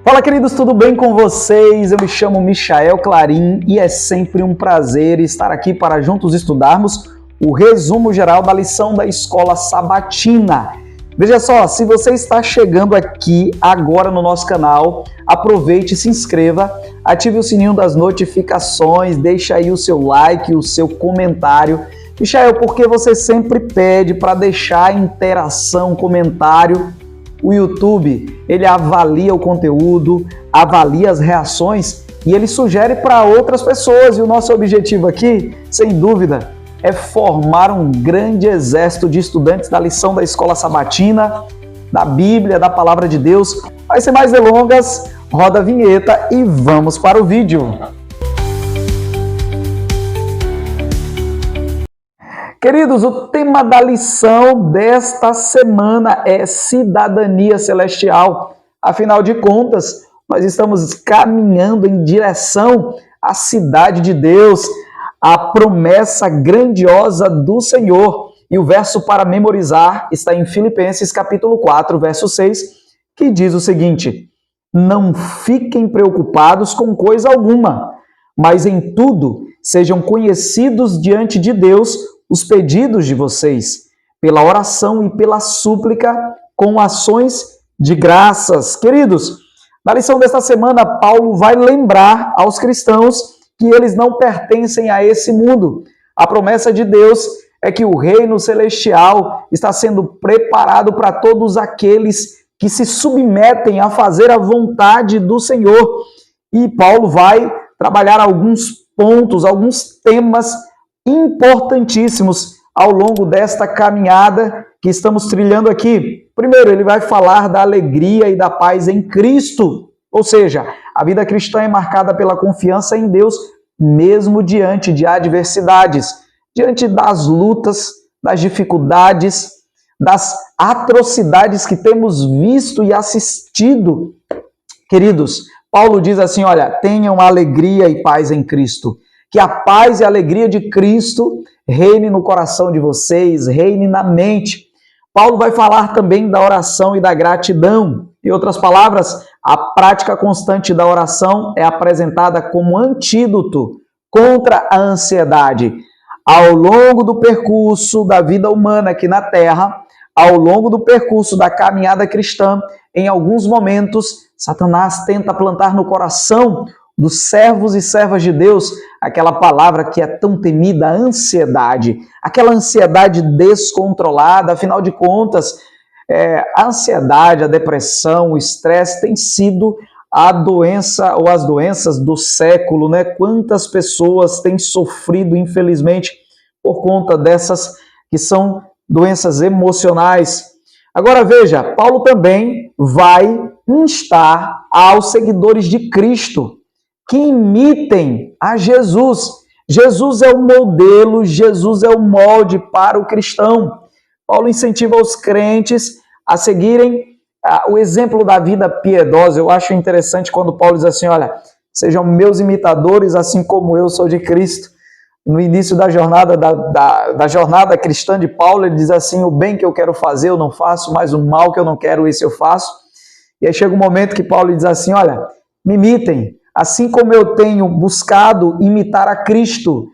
Fala, queridos, tudo bem com vocês? Eu me chamo Michael Clarim e é sempre um prazer estar aqui para juntos estudarmos o resumo geral da lição da Escola Sabatina. Veja só, se você está chegando aqui agora no nosso canal, aproveite, se inscreva, ative o sininho das notificações, deixa aí o seu like, o seu comentário. Michael, porque você sempre pede para deixar interação, comentário. O YouTube, ele avalia o conteúdo, avalia as reações e ele sugere para outras pessoas. E o nosso objetivo aqui, sem dúvida, é formar um grande exército de estudantes da lição da Escola Sabatina, da Bíblia, da Palavra de Deus. Vai ser mais delongas, roda a vinheta e vamos para o vídeo. Queridos, o tema da lição desta semana é cidadania celestial. Afinal de contas, nós estamos caminhando em direção à cidade de Deus, à promessa grandiosa do Senhor. E o verso para memorizar está em Filipenses capítulo 4, verso 6, que diz o seguinte: não fiquem preocupados com coisa alguma, mas em tudo sejam conhecidos diante de Deus os pedidos de vocês, pela oração e pela súplica, com ações de graças. Queridos, na lição desta semana, Paulo vai lembrar aos cristãos que eles não pertencem a esse mundo. A promessa de Deus é que o reino celestial está sendo preparado para todos aqueles que se submetem a fazer a vontade do Senhor. E Paulo vai trabalhar alguns pontos, alguns temas importantíssimos ao longo desta caminhada que estamos trilhando aqui. Primeiro, ele vai falar da alegria e da paz em Cristo, ou seja, a vida cristã é marcada pela confiança em Deus, mesmo diante de adversidades, diante das lutas, das dificuldades, das atrocidades que temos visto e assistido. Queridos, Paulo diz assim, olha, tenham alegria e paz em Cristo. Que a paz e a alegria de Cristo reine no coração de vocês, reine na mente. Paulo vai falar também da oração e da gratidão. Em outras palavras, a prática constante da oração é apresentada como antídoto contra a ansiedade. Ao longo do percurso da vida humana aqui na Terra, ao longo do percurso da caminhada cristã, em alguns momentos, Satanás tenta plantar no coração dos servos e servas de Deus, aquela palavra que é tão temida, a ansiedade, aquela ansiedade descontrolada. Afinal de contas, a ansiedade, a depressão, o estresse tem sido a doença ou as doenças do século, né? Quantas pessoas têm sofrido, infelizmente, por conta dessas que são doenças emocionais. Agora veja, Paulo também vai instar aos seguidores de Cristo que imitem a Jesus. Jesus é o modelo, Jesus é o molde para o cristão. Paulo incentiva os crentes a seguirem o exemplo da vida piedosa. Eu acho interessante quando Paulo diz assim, olha, sejam meus imitadores, assim como eu sou de Cristo. No início da jornada, da jornada cristã de Paulo, ele diz assim, o bem que eu quero fazer eu não faço, mas o mal que eu não quero, esse eu faço. E aí chega um momento que Paulo diz assim, olha, me imitem, assim como eu tenho buscado imitar a Cristo,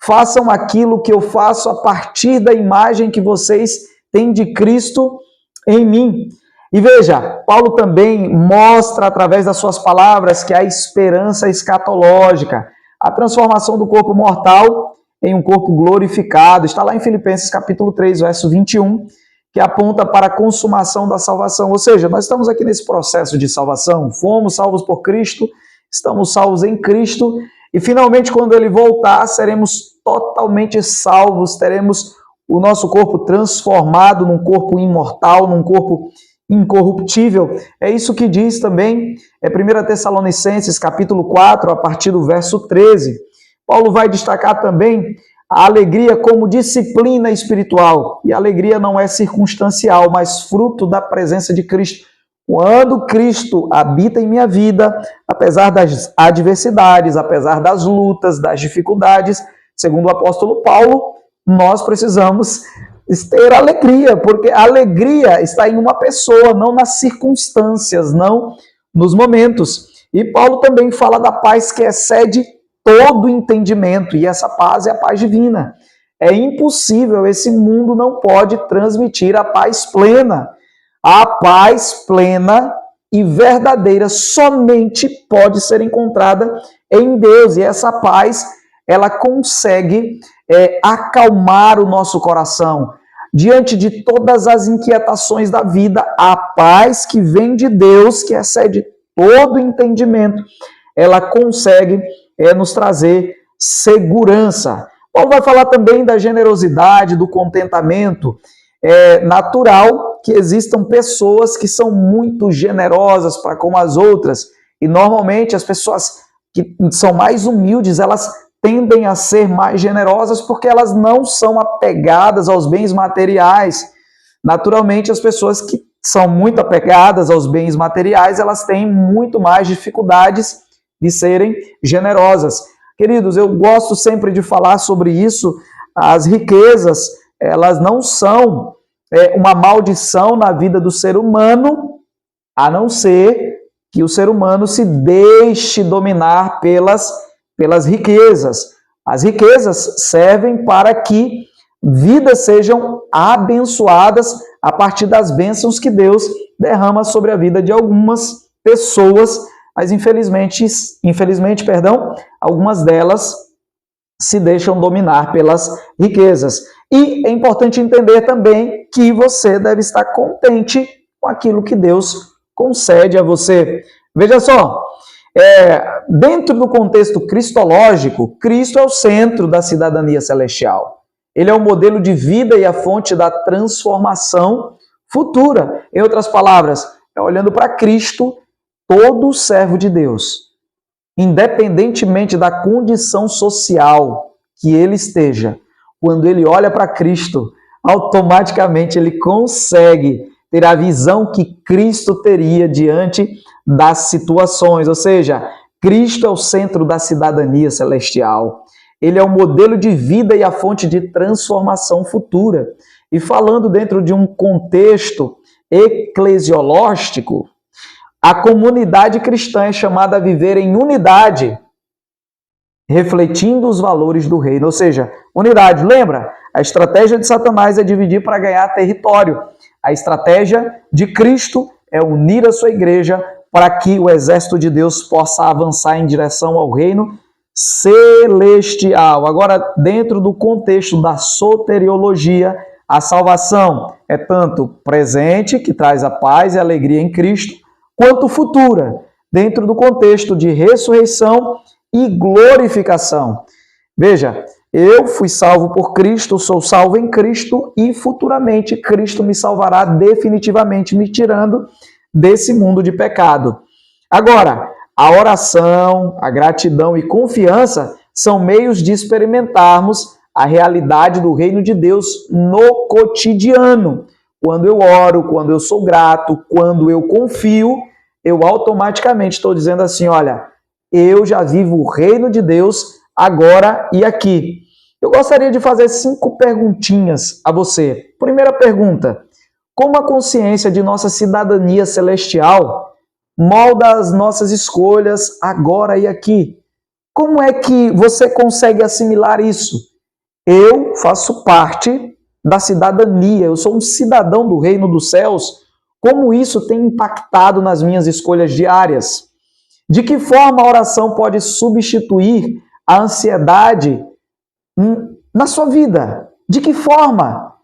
façam aquilo que eu faço a partir da imagem que vocês têm de Cristo em mim. E veja, Paulo também mostra através das suas palavras que há esperança escatológica, a transformação do corpo mortal em um corpo glorificado. Está lá em Filipenses capítulo 3, verso 21, que aponta para a consumação da salvação. Ou seja, nós estamos aqui nesse processo de salvação, fomos salvos por Cristo, estamos salvos em Cristo e finalmente quando Ele voltar seremos totalmente salvos, teremos o nosso corpo transformado num corpo imortal, num corpo incorruptível. É isso que diz também 1 Tessalonicenses capítulo 4, a partir do verso 13. Paulo vai destacar também a alegria como disciplina espiritual. E a alegria não é circunstancial, mas fruto da presença de Cristo. Quando Cristo habita em minha vida, apesar das adversidades, apesar das lutas, das dificuldades, segundo o apóstolo Paulo, nós precisamos ter alegria, porque a alegria está em uma pessoa, não nas circunstâncias, não nos momentos. E Paulo também fala da paz que excede todo entendimento, e essa paz é a paz divina. É impossível, esse mundo não pode transmitir a paz plena. A paz plena e verdadeira somente pode ser encontrada em Deus, e essa paz, ela consegue acalmar o nosso coração. Diante de todas as inquietações da vida, a paz que vem de Deus, que excede todo entendimento, ela consegue nos trazer segurança. Paulo vai falar também da generosidade, do contentamento. É natural que existam pessoas que são muito generosas para com as outras, e normalmente as pessoas que são mais humildes, elas tendem a ser mais generosas porque elas não são apegadas aos bens materiais. Naturalmente, as pessoas que são muito apegadas aos bens materiais, elas têm muito mais dificuldades de serem generosas. Queridos, eu gosto sempre de falar sobre isso. As riquezas, elas não são uma maldição na vida do ser humano, a não ser que o ser humano se deixe dominar pelas riquezas. As riquezas servem para que vidas sejam abençoadas a partir das bênçãos que Deus derrama sobre a vida de algumas pessoas, mas infelizmente, algumas delas se deixam dominar pelas riquezas. E é importante entender também que você deve estar contente com aquilo que Deus concede a você. Veja só, dentro do contexto cristológico, Cristo é o centro da cidadania celestial. Ele é o modelo de vida e a fonte da transformação futura. Em outras palavras, olhando para Cristo, todo servo de Deus, independentemente da condição social que ele esteja, quando ele olha para Cristo, automaticamente ele consegue ter a visão que Cristo teria diante das situações. Ou seja, Cristo é o centro da cidadania celestial. Ele é o modelo de vida e a fonte de transformação futura. E falando dentro de um contexto eclesiológico, a comunidade cristã é chamada a viver em unidade, refletindo os valores do reino. Ou seja, unidade. Lembra? A estratégia de Satanás é dividir para ganhar território. A estratégia de Cristo é unir a sua igreja para que o exército de Deus possa avançar em direção ao reino celestial. Agora, dentro do contexto da soteriologia, a salvação é tanto presente, que traz a paz e a alegria em Cristo, quanto futura, dentro do contexto de ressurreição e glorificação. Veja, eu fui salvo por Cristo, sou salvo em Cristo e futuramente Cristo me salvará definitivamente, me tirando desse mundo de pecado. Agora, a oração, a gratidão e confiança são meios de experimentarmos a realidade do reino de Deus no cotidiano. Quando eu oro, quando eu sou grato, quando eu confio, eu automaticamente estou dizendo assim, olha, eu já vivo o reino de Deus agora e aqui. Eu gostaria de fazer 5 perguntinhas a você. Primeira pergunta, como a consciência de nossa cidadania celestial molda as nossas escolhas agora e aqui? Como é que você consegue assimilar isso? Eu faço parte da cidadania, eu sou um cidadão do reino dos céus. Como isso tem impactado nas minhas escolhas diárias? De que forma a oração pode substituir a ansiedade na sua vida? De que forma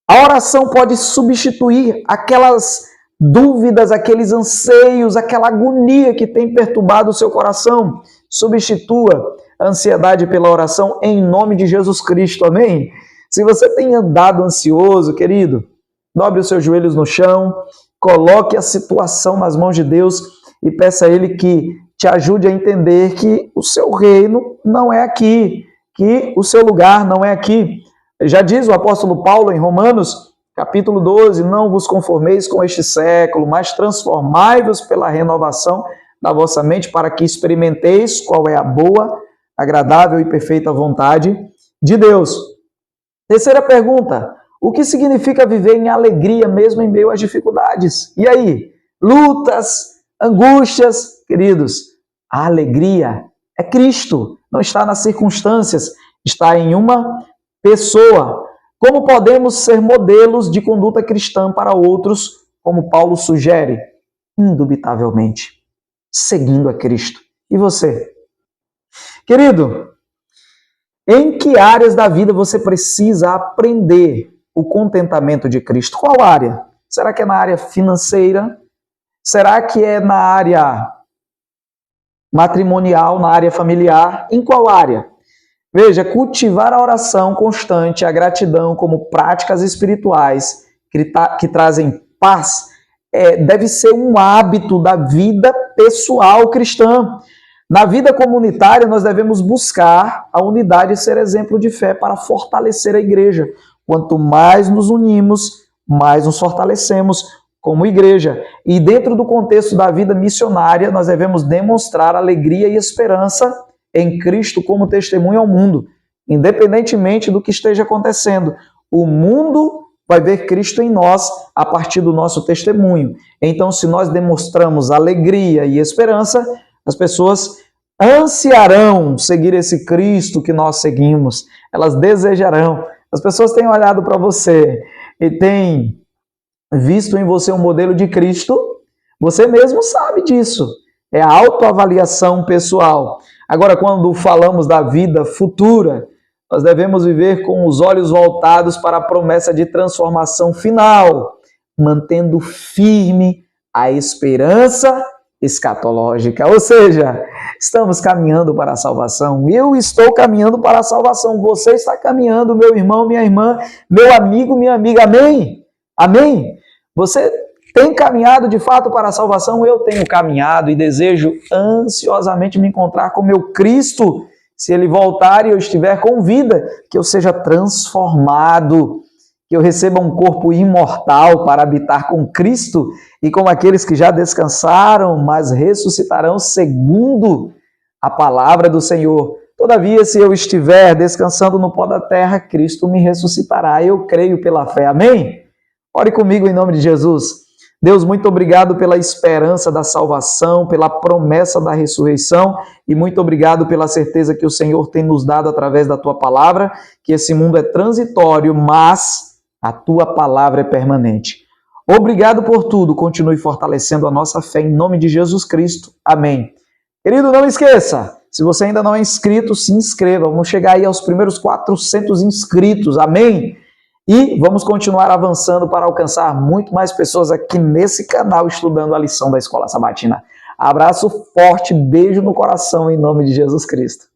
a oração pode substituir aquelas dúvidas, aqueles anseios, aquela agonia que tem perturbado o seu coração? Substitua a ansiedade pela oração em nome de Jesus Cristo, amém? Se você tem andado ansioso, querido, dobre os seus joelhos no chão, coloque a situação nas mãos de Deus e peça a Ele que te ajude a entender que o seu reino não é aqui, que o seu lugar não é aqui. Já diz o apóstolo Paulo em Romanos, capítulo 12, não vos conformeis com este século, mas transformai-vos pela renovação da vossa mente para que experimenteis qual é a boa, agradável e perfeita vontade de Deus. Terceira pergunta, o que significa viver em alegria mesmo em meio às dificuldades? E aí? Lutas, angústias, queridos, a alegria é Cristo, não está nas circunstâncias, está em uma pessoa. Como podemos ser modelos de conduta cristã para outros, como Paulo sugere? Indubitavelmente, seguindo a Cristo. E você? Querido, em que áreas da vida você precisa aprender o contentamento de Cristo? Qual área? Será que é na área financeira? Será que é na área matrimonial, na área familiar? Em qual área? Veja, cultivar a oração constante, a gratidão como práticas espirituais que trazem paz, deve ser um hábito da vida pessoal cristã. Na vida comunitária, nós devemos buscar a unidade e ser exemplo de fé para fortalecer a igreja. Quanto mais nos unimos, mais nos fortalecemos como igreja. E dentro do contexto da vida missionária, nós devemos demonstrar alegria e esperança em Cristo como testemunho ao mundo. Independentemente do que esteja acontecendo, o mundo vai ver Cristo em nós a partir do nosso testemunho. Então, se nós demonstramos alegria e esperança, as pessoas ansiarão seguir esse Cristo que nós seguimos. Elas desejarão. As pessoas têm olhado para você e têm visto em você um modelo de Cristo. Você mesmo sabe disso. É a autoavaliação pessoal. Agora, quando falamos da vida futura, nós devemos viver com os olhos voltados para a promessa de transformação final, mantendo firme a esperança escatológica. Ou seja, estamos caminhando para a salvação. Eu estou caminhando para a salvação. Você está caminhando, meu irmão, minha irmã, meu amigo, minha amiga. Amém? Amém? Você tem caminhado de fato para a salvação? Eu tenho caminhado e desejo ansiosamente me encontrar com meu Cristo. Se Ele voltar e eu estiver com vida, que eu seja transformado, que eu receba um corpo imortal para habitar com Cristo e com aqueles que já descansaram, mas ressuscitarão segundo a palavra do Senhor. Todavia, se eu estiver descansando no pó da terra, Cristo me ressuscitará. Eu creio pela fé. Amém? Ore comigo em nome de Jesus. Deus, muito obrigado pela esperança da salvação, pela promessa da ressurreição e muito obrigado pela certeza que o Senhor tem nos dado através da Tua palavra, que esse mundo é transitório, mas a Tua palavra é permanente. Obrigado por tudo, continue fortalecendo a nossa fé em nome de Jesus Cristo. Amém. Querido, não esqueça, se você ainda não é inscrito, se inscreva. Vamos chegar aí aos primeiros 400 inscritos. Amém? E vamos continuar avançando para alcançar muito mais pessoas aqui nesse canal estudando a lição da Escola Sabatina. Abraço forte, beijo no coração em nome de Jesus Cristo.